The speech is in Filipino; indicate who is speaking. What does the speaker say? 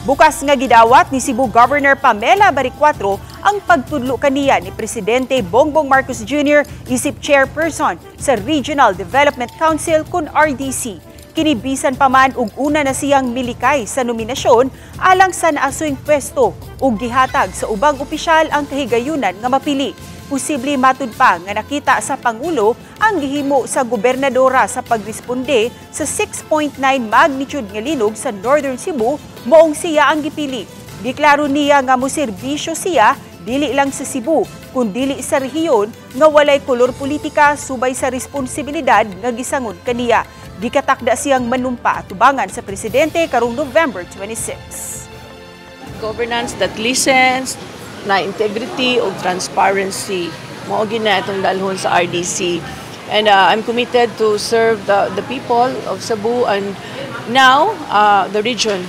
Speaker 1: Bukas nga gidawat ni Cebu Governor Pamela Baricuatro ang pagtudlo kaniya ni Presidente Bongbong Marcos Jr. isip chairperson sa Regional Development Council kun RDC. Kinibisan pa man ug una na siyang milikay sa nominasyon alang sa naasuing pwesto ug gihatag sa ubang opisyal ang kahigayunan nga mapili. Posible matud pa nga nakita sa Pangulo ang gihimo sa gobernadora sa pagresponde sa 6.9 magnitude nga linog sa Northern Cebu moong siya ang gipili. Giklaro niya nga moserbisyo siya dili lang sa Cebu kundi sa rehiyon nga walay kolor politika subay sa responsibilidad nga gisangon kaniya. Gikatakda siyang manumpa atubangan sa presidente karong November 26.
Speaker 2: Governance that listens, na integrity o transparency. Mao gina itong dalhon sa RDC. And I'm committed to serve the people of Cebu and now the region.